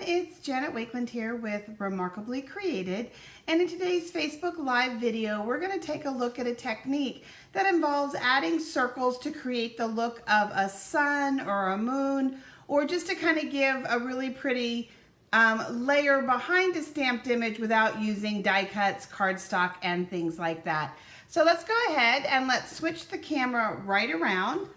it's Janet Wakeland here with Remarkably Created, and in today's Facebook Live video we're going to take a look at a technique that involves adding circles to create the look of a sun or a moon, or just to kind of give a really pretty layer behind a stamped image without using die cuts, cardstock, and things like that. So let's go ahead and let's switch the camera right around.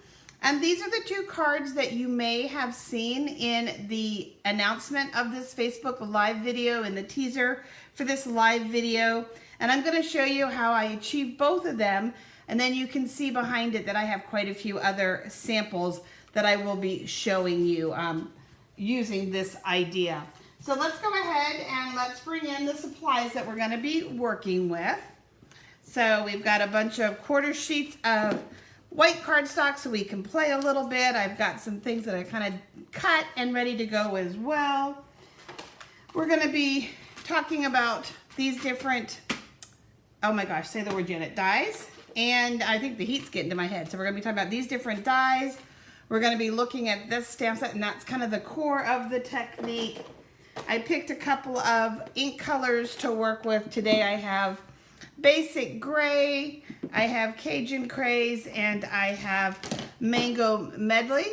And these are the two cards that you may have seen in the announcement of this Facebook Live video, in the teaser for this live video. And I'm going to show you how I achieved both of them. And then you can see behind it that I have quite a few other samples that I will be showing you using this idea. So let's go ahead and let's bring in the supplies that we're going to be working with. So we've got a bunch of quarter sheets of white cardstock so we can play a little bit. I've got some things that I kind of cut and ready to go as well. We're going to be talking about these different, oh my gosh, say the word, Janet, dies. And I think the heat's getting to my head. So we're going to be talking about these different dies. We're going to be looking at this stamp set, and that's kind of the core of the technique. I picked a couple of ink colors to work with today. I have Basic Gray, I have Cajun Craze, and I have Mango Medley.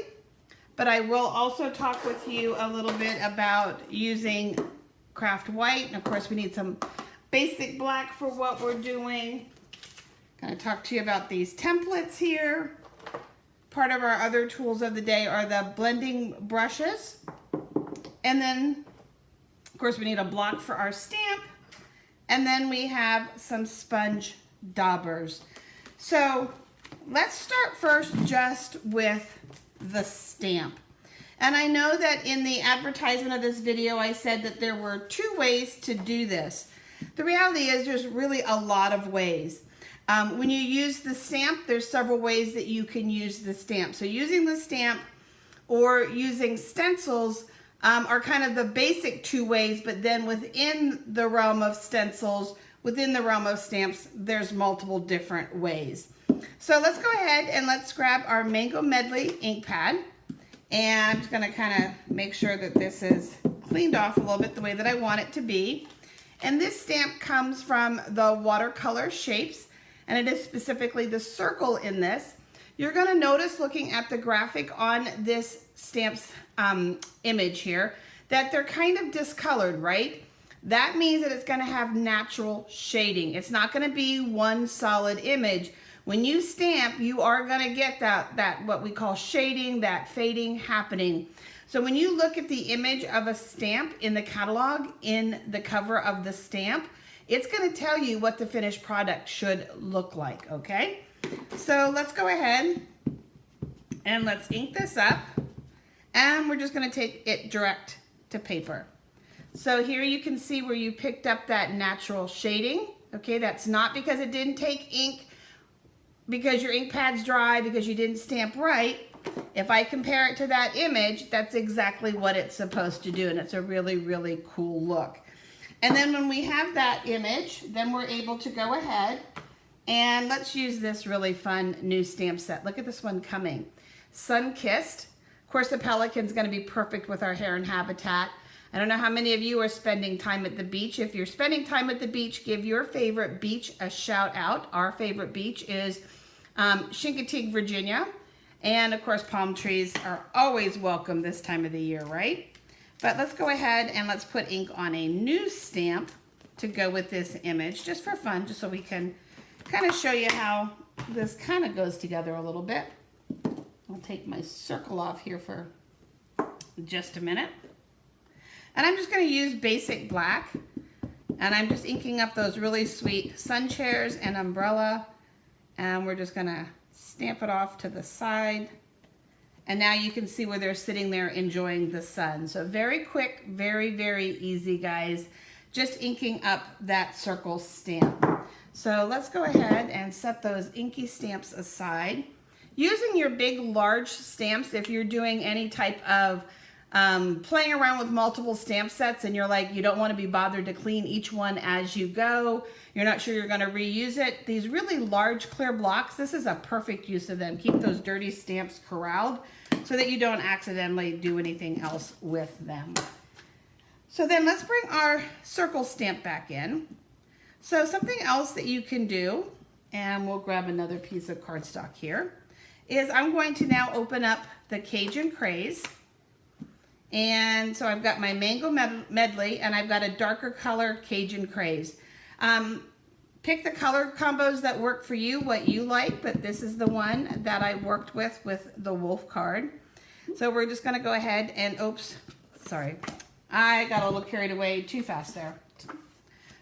But I will also talk with you a little bit about using Craft White. And of course we need some Basic Black for what we're doing. Gonna talk to you about these templates here. Part of our other tools of the day are the blending brushes. And then, of course, we need a block for our stamp. And then we have some sponge daubers. So let's start first just with the stamp. And I know that in the advertisement of this video, I said that there were two ways to do this. The reality is there's really a lot of ways. When you use the stamp, there's several ways that you can use the stamp. So using the stamp or using stencils are kind of the basic two ways, but then within the realm of stencils, within the realm of stamps, there's multiple different ways. So let's go ahead and let's grab our Mango Medley ink pad. And I'm just gonna kind of make sure that this is cleaned off a little bit the way that I want it to be. And this stamp comes from the watercolor shapes, and it is specifically the circle in this. You're gonna notice, looking at the graphic on this stamp's image here, that they're kind of discolored, right? That means that it's gonna have natural shading. It's not gonna be one solid image. When you stamp, you are gonna get that what we call shading, that fading happening. So when you look at the image of a stamp in the catalog, in the cover of the stamp, it's gonna tell you what the finished product should look like, okay? So let's go ahead and let's ink this up, and we're just gonna take it direct to paper. So here you can see where you picked up that natural shading, okay? That's not because it didn't take ink, because your ink pad's dry, because you didn't stamp right. If I compare it to that image, that's exactly what it's supposed to do, and it's a really, really cool look. And then when we have that image, then we're able to go ahead and let's use this really fun new stamp set. Look at this one coming. Sun-Kissed. Of course, the pelican's gonna be perfect with our hair and habitat. I don't know how many of you are spending time at the beach. If you're spending time at the beach, give your favorite beach a shout out. Our favorite beach is Chincoteague, Virginia. And of course, palm trees are always welcome this time of the year, right? But let's go ahead and let's put ink on a new stamp to go with this image, just for fun, just so we can kind of show you how this kind of goes together a little bit. I'll take my circle off here for just a minute. And I'm just going to use Basic Black, and I'm just inking up those really sweet sun chairs and umbrella, and we're just going to stamp it off to the side. And now you can see where they're sitting there enjoying the sun. So very quick, very, very easy, guys. Just inking up that circle stamp. So let's go ahead and set those inky stamps aside. Using your big, large stamps, if you're doing any type of playing around with multiple stamp sets and you're like, you don't want to be bothered to clean each one as you go, you're not sure you're going to reuse it, these really large clear blocks, this is a perfect use of them. Keep those dirty stamps corralled so that you don't accidentally do anything else with them. So then let's bring our circle stamp back in. So something else that you can do, and we'll grab another piece of cardstock here, is I'm going to now open up the Cajun Craze. And so I've got my Mango Medley, and I've got a darker color Cajun Craze. Pick the color combos that work for you, what you like, but this is the one that I worked with the wolf card. So we're just gonna go ahead and, oops, sorry. I got a little carried away too fast there.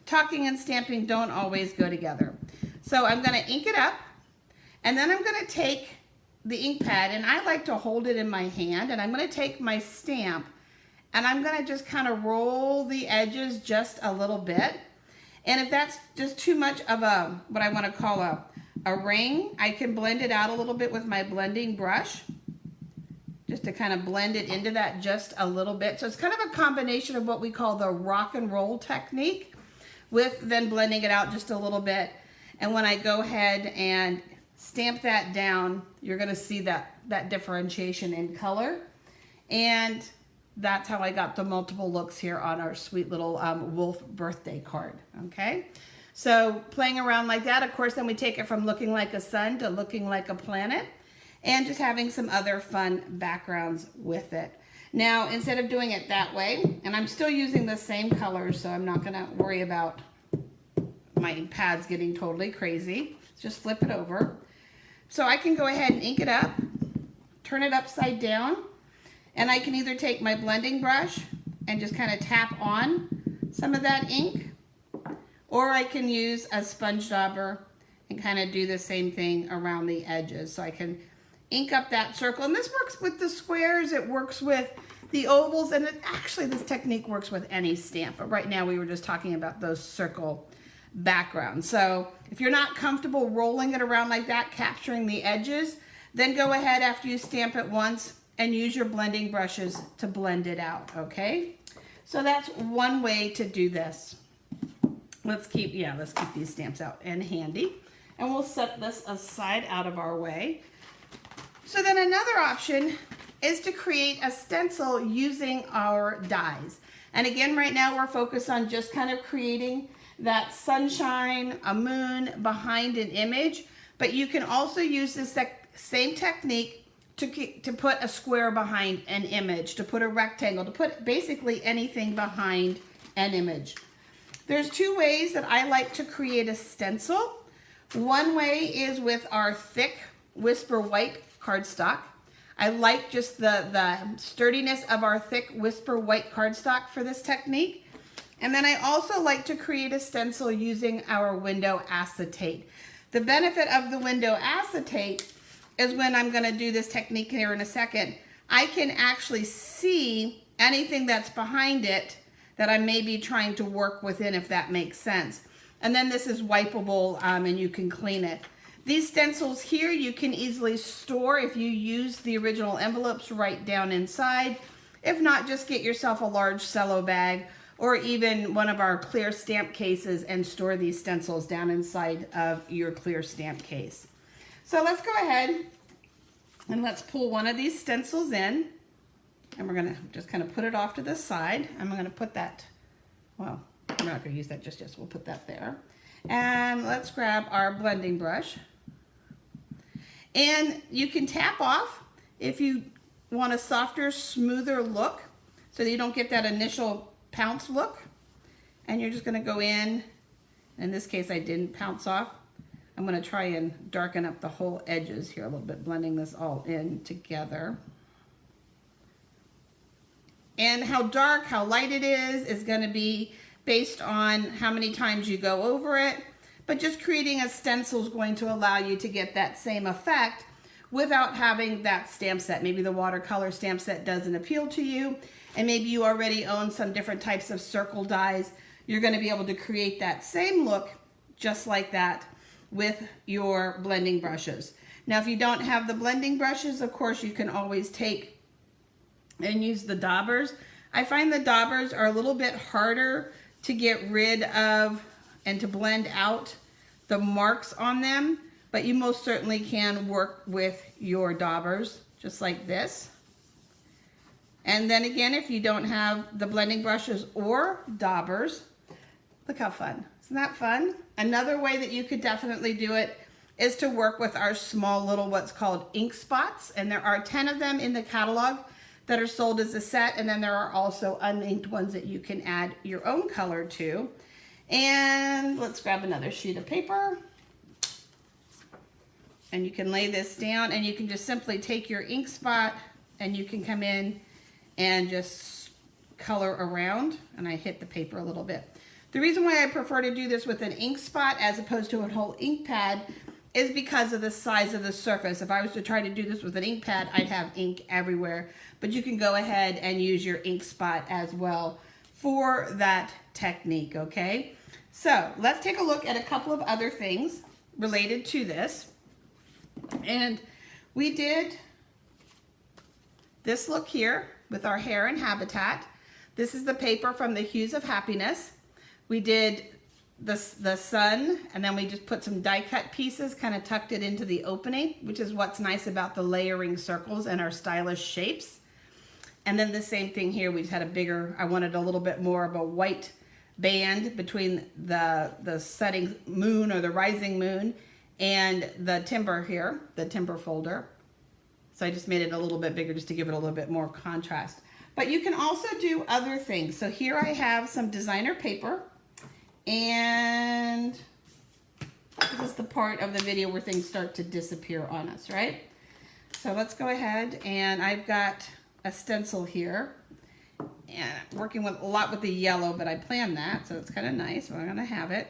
Talking and stamping don't always go together. So I'm gonna ink it up, and then I'm gonna take the ink pad, and I like to hold it in my hand, and I'm gonna take my stamp, and I'm gonna just kind of roll the edges just a little bit. And if that's just too much of a, what I want to call a ring, I can blend it out a little bit with my blending brush, just to kind of blend it into that just a little bit. So it's kind of a combination of what we call the rock and roll technique, with then blending it out just a little bit. And when I go ahead and stamp that down, you're going to see that differentiation in color. And that's how I got the multiple looks here on our sweet little wolf birthday card, okay? So playing around like that, of course, then we take it from looking like a sun to looking like a planet, and just having some other fun backgrounds with it. Now, instead of doing it that way, and I'm still using the same colors, so I'm not gonna worry about my pads getting totally crazy. Just flip it over. So I can go ahead and ink it up, turn it upside down, and I can either take my blending brush and just kind of tap on some of that ink, or I can use a sponge dauber and kind of do the same thing around the edges. So I can ink up that circle. And this works with the squares, it works with the ovals, and actually this technique works with any stamp. But right now we were just talking about those circle backgrounds. So if you're not comfortable rolling it around like that, capturing the edges, then go ahead after you stamp it once and use your blending brushes to blend it out, okay? So that's one way to do this. Let's keep these stamps out and handy. And we'll set this aside out of our way. So then another option is to create a stencil using our dies. And again, right now we're focused on just kind of creating that sunshine, a moon behind an image, but you can also use this same technique to put a square behind an image, to put a rectangle, to put basically anything behind an image. There's two ways that I like to create a stencil. One way is with our thick Whisper White cardstock. I like just the sturdiness of our thick Whisper White cardstock for this technique. And then I also like to create a stencil using our window acetate. The benefit of the window acetate is when I'm going to do this technique here in a second, I can actually see anything that's behind it that I may be trying to work within, if that makes sense. And then this is wipeable, and you can clean it. These stencils here you can easily store if you use the original envelopes right down inside. If not, just get yourself a large cello bag or even one of our clear stamp cases and store these stencils down inside of your clear stamp case. So let's go ahead and let's pull one of these stencils in, and we're gonna just kind of put it off to the side. I'm gonna put that, well, I'm not gonna use that just yet, so we'll put that there. And let's grab our blending brush. And you can tap off if you want a softer, smoother look so that you don't get that initial pounce look. And you're just gonna go in this case I didn't pounce off. I'm going to try and darken up the whole edges here a little bit, blending this all in together. And how dark, how light it is going to be based on how many times you go over it. But just creating a stencil is going to allow you to get that same effect without having that stamp set. Maybe the watercolor stamp set doesn't appeal to you, and maybe you already own some different types of circle dies. You're going to be able to create that same look just like that with your blending brushes. Now, if you don't have the blending brushes, of course, you can always take and use the daubers. I find the daubers are a little bit harder to get rid of and to blend out the marks on them, but you most certainly can work with your daubers just like this. And then again, if you don't have the blending brushes or daubers, look how fun. Isn't that fun? Another way that you could definitely do it is to work with our small little what's called ink spots. And there are 10 of them in the catalog that are sold as a set. And then there are also uninked ones that you can add your own color to. And let's grab another sheet of paper. And you can lay this down and you can just simply take your ink spot and you can come in and just color around. And I hit the paper a little bit. The reason why I prefer to do this with an ink spot as opposed to a whole ink pad is because of the size of the surface. If I was to try to do this with an ink pad, I'd have ink everywhere. But you can go ahead and use your ink spot as well for that technique, okay? So let's take a look at a couple of other things related to this. And we did this look here with our hair and habitat. This is the paper from the Hues of Happiness. We did the sun, and then we just put some die cut pieces, kind of tucked it into the opening, which is what's nice about the layering circles and our stylish shapes. And then the same thing here, we just had a bigger, I wanted a little bit more of a white band between the setting moon or the rising moon and the timber here, the timber folder. So I just made it a little bit bigger just to give it a little bit more contrast. But you can also do other things. So here I have some designer paper, and this is the part of the video where things start to disappear on us, right? So let's go ahead, and I've got a stencil here, and I'm working with a lot with the yellow, but I planned that, so it's kind of nice. So I'm gonna have it,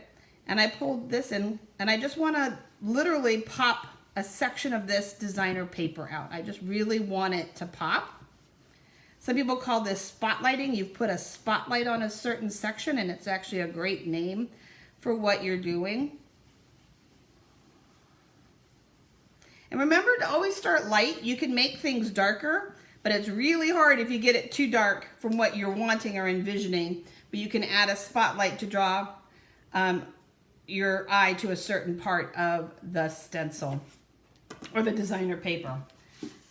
and I pulled this in, and I just want to literally pop a section of this designer paper out. I just really want it to pop. Some people call this spotlighting. You've put a spotlight on a certain section, and it's actually a great name for what you're doing. And remember to always start light. You can make things darker, but it's really hard if you get it too dark from what you're wanting or envisioning. But you can add a spotlight to draw your eye to a certain part of the stencil or the designer paper.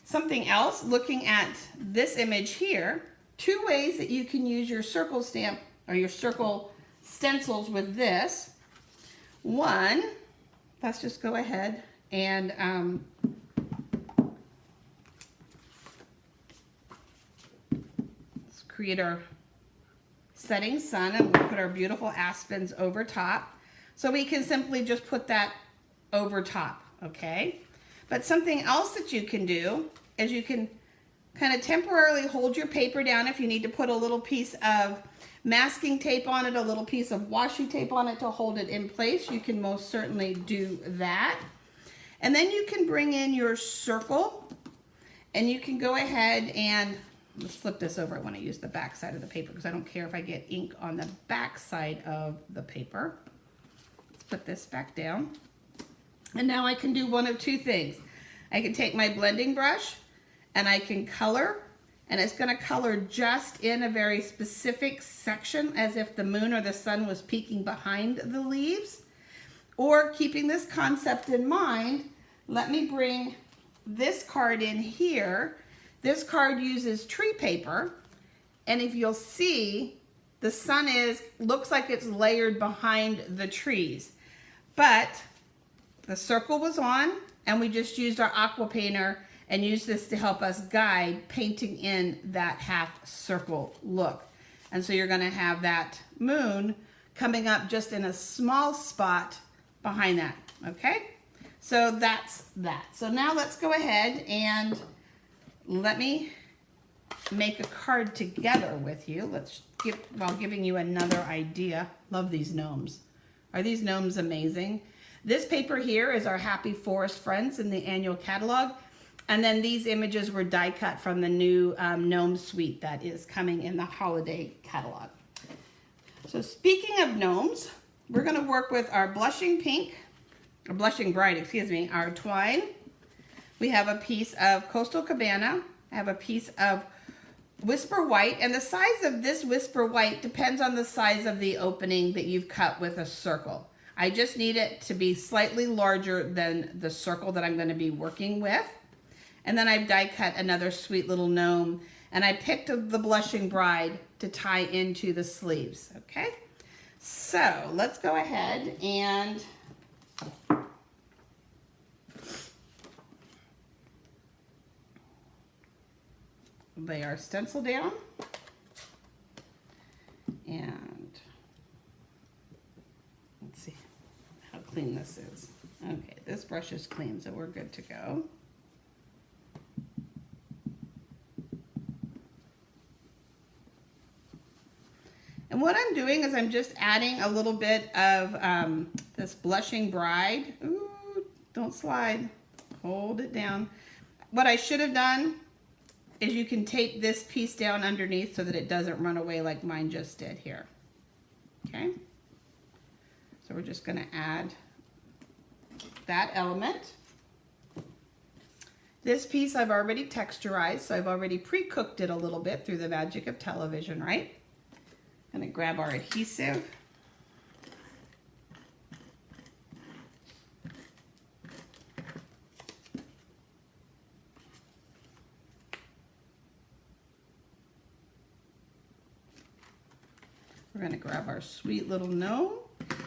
Something else, looking at this image here, 2 ways that you can use your circle stamp or your circle stencils with this. One, let's just go ahead and let's create our setting sun, and we'll put our beautiful aspens over top. So we can simply just put that over top, okay? But something else that you can do is you can kind of temporarily hold your paper down if you need to put a little piece of masking tape on it, a little piece of washi tape on it to hold it in place. You can most certainly do that. And then you can bring in your circle, and you can go ahead and, let's flip this over. I want to use the back side of the paper because I don't care if I get ink on the back side of the paper. Let's put this back down. And now I can do one of 2 things. I can take my blending brush and I can color, and it's going to color just in a very specific section as if the moon or the sun was peeking behind the leaves. Or, keeping this concept in mind, let me bring this card in here. This card uses tree paper, and if you'll see, the sun looks like it's layered behind the trees. But the circle was on, and we just used our aqua painter and used this to help us guide painting in that half circle look. And so you're going to have that moon coming up just in a small spot behind that, okay? So that's that. So now let's go ahead and let me make a card together with you. While giving you another idea. Love these gnomes. Are these gnomes amazing? This paper here is our Happy Forest Friends in the annual catalog. And then these images were die cut from the new gnome suite that is coming in the holiday catalog. So speaking of gnomes, we're going to work with our blushing pink, or blushing bright, excuse me, our twine. We have a piece of Coastal Cabana. I have a piece of Whisper White, and the size of this Whisper White depends on the size of the opening that you've cut with a circle. I just need it to be slightly larger than the circle that I'm going to be working with. And then I've die cut another sweet little gnome, And I picked the Blushing Bride to tie into the sleeves, okay? So let's go ahead and lay our stencil down. And let's see how clean this is. Okay, this brush is clean, so we're good to go. And what I'm doing is I'm just adding a little bit of this Blushing Bride. Ooh, don't slide. Hold it down. What I should have done is you can tape this piece down underneath so that it doesn't run away like mine just did here. Okay? So we're just going to add that element. This piece I've already texturized, so I've already pre-cooked it a little bit through the magic of television, right? I'm going to grab our adhesive. We're going to grab our sweet little gnome.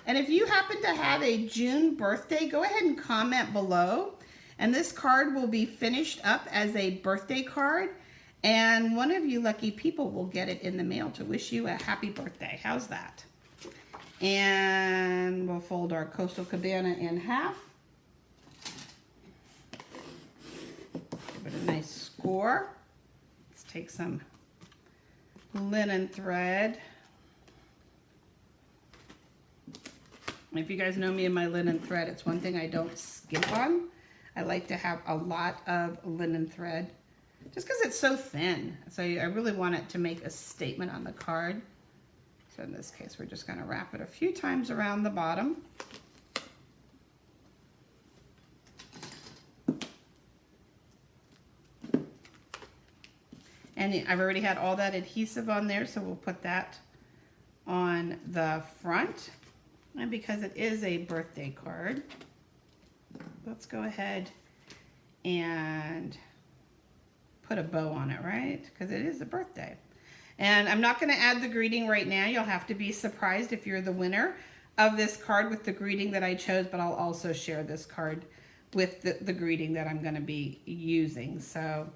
And if you happen to have a June birthday, go ahead and comment below. And this card will be finished up as a birthday card. And one of you lucky people will get it in the mail to wish you a happy birthday. How's that? And we'll fold our Coastal Cabana in half. Give it a nice score. Let's take some linen thread. If you guys know me and my linen thread, it's one thing I don't skip on. I like to have a lot of linen thread just because it's so thin. So I really want it to make a statement on the card. So in this case, we're just going to wrap it a few times around the bottom. And I've already had all that adhesive on there, so we'll put that on the front. And because it is a birthday card, let's go ahead and put a bow on it, right? Because it is a birthday. And I'm not going to add the greeting right now. You'll have to be surprised if you're the winner of this card with the greeting that I chose, but I'll also share this card with the greeting that I'm going to be using. So,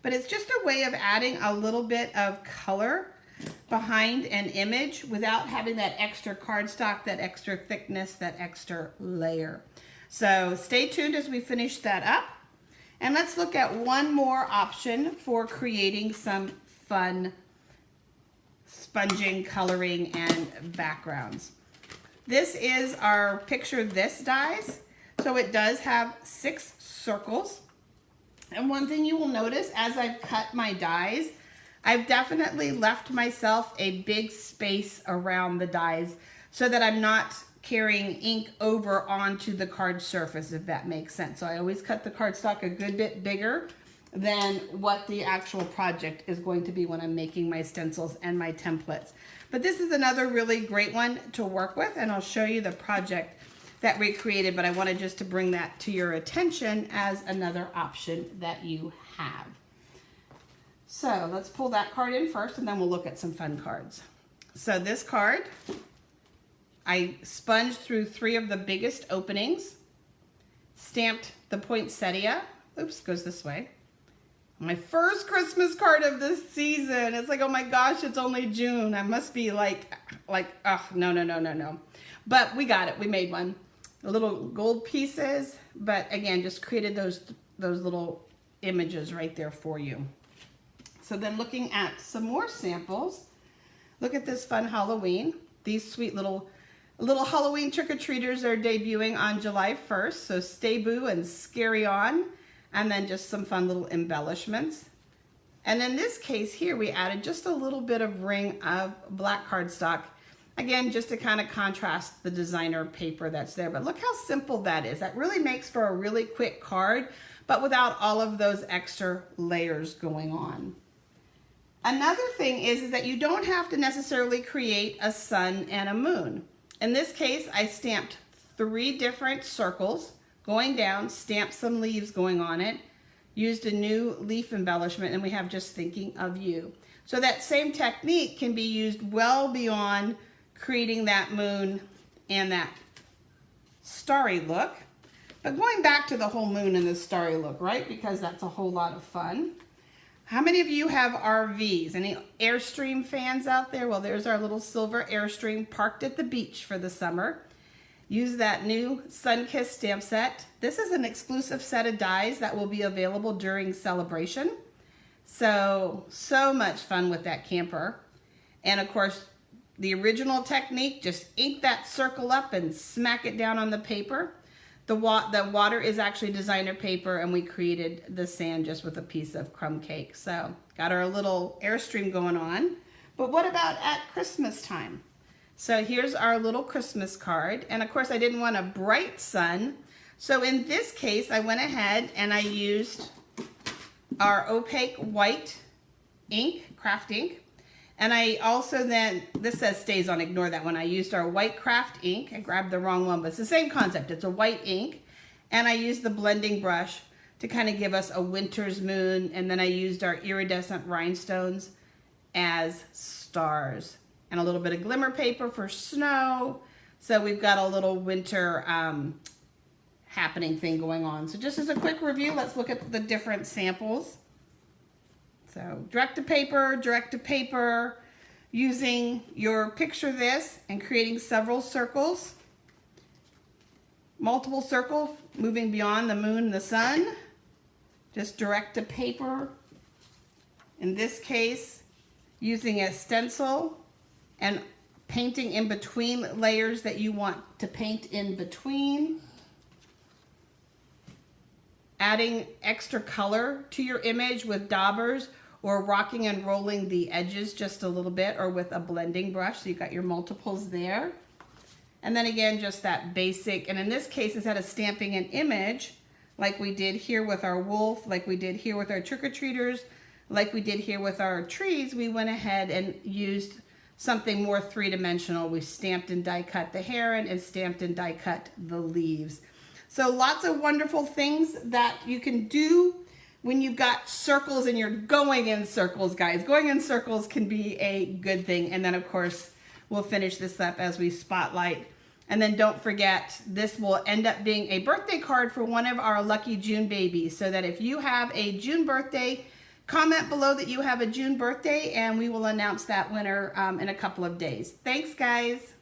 but it's just a way of adding a little bit of color behind an image without having that extra cardstock, that extra thickness, that extra layer. So stay tuned as we finish that up. And let's look at one more option for creating some fun sponging, coloring, and backgrounds. This is our Picture This dies. So it does have 6 circles. And one thing you will notice as I've cut my dies, I've definitely left myself a big space around the dies so that I'm not carrying ink over onto the card surface, if that makes sense. So I always cut the cardstock a good bit bigger than what the actual project is going to be when I'm making my stencils and my templates. But this is another really great one to work with, and I'll show you the project that we created, but I wanted just to bring that to your attention as another option that you have. So let's pull that card in first, and then we'll look at some fun cards. So this card, I sponged through 3 of the biggest openings, stamped the poinsettia. Oops, goes this way. My first Christmas card of this season. It's like, oh my gosh, it's only June. I must be like, oh, no. But we got it. We made one. The little gold pieces, but again, just created those little images right there for you. So then looking at some more samples, look at this fun Halloween. These sweet little Halloween trick-or-treaters are debuting on July 1st. So stay boo and scary on. And then just some fun little embellishments. And in this case here, we added just a little bit of ring of black cardstock. Again, just to kind of contrast the designer paper that's there. But look how simple that is. That really makes for a really quick card, but without all of those extra layers going on. Another thing is that you don't have to necessarily create a sun and a moon. In this case, I stamped 3 different circles going down, stamped some leaves going on it, used a new leaf embellishment, and we have just thinking of you. So that same technique can be used well beyond creating that moon and that starry look. But going back to the whole moon and the starry look, right? Because that's a whole lot of fun. How many of you have RVs? Any Airstream fans out there? Well, there's our little silver Airstream parked at the beach for the summer. Use that new Sun-Kissed stamp set. This is an exclusive set of dies that will be available during celebration. So much fun with that camper. And of course, the original technique, just ink that circle up and smack it down on the paper. The water is actually designer paper, and we created the sand just with a piece of crumb cake. So got our little Airstream going on. But what about at Christmas time? So here's our little Christmas card. And of course I didn't want a bright sun. So in this case, I went ahead and I used our opaque white ink, craft ink. And I also then, this says stays on, ignore that one. I used our white craft ink. I grabbed the wrong one, but it's the same concept. It's a white ink. And I used the blending brush to kind of give us a winter's moon. And then I used our iridescent rhinestones as stars. And a little bit of glimmer paper for snow. So we've got a little winter happening thing going on. So just as a quick review, let's look at the different samples. So direct to paper, using your picture this and creating several circles, multiple circles, moving beyond the moon and the sun, just direct to paper. In this case, using a stencil and painting in between layers that you want to paint in between. Adding extra color to your image with daubers, or rocking and rolling the edges just a little bit, or with a blending brush. So you've got your multiples there. And then again, just that basic, and in this case, instead of stamping an image, like we did here with our wolf, like we did here with our trick-or-treaters, like we did here with our trees, we went ahead and used something more three-dimensional. We stamped and die cut the heron and stamped and die cut the leaves. So lots of wonderful things that you can do when you've got circles and you're going in circles, guys. Going in circles can be a good thing. And then of course, we'll finish this up as we spotlight. And then don't forget, this will end up being a birthday card for one of our lucky June babies. So that if you have a June birthday, comment below that you have a June birthday, and we will announce that winner in a couple of days. Thanks, guys.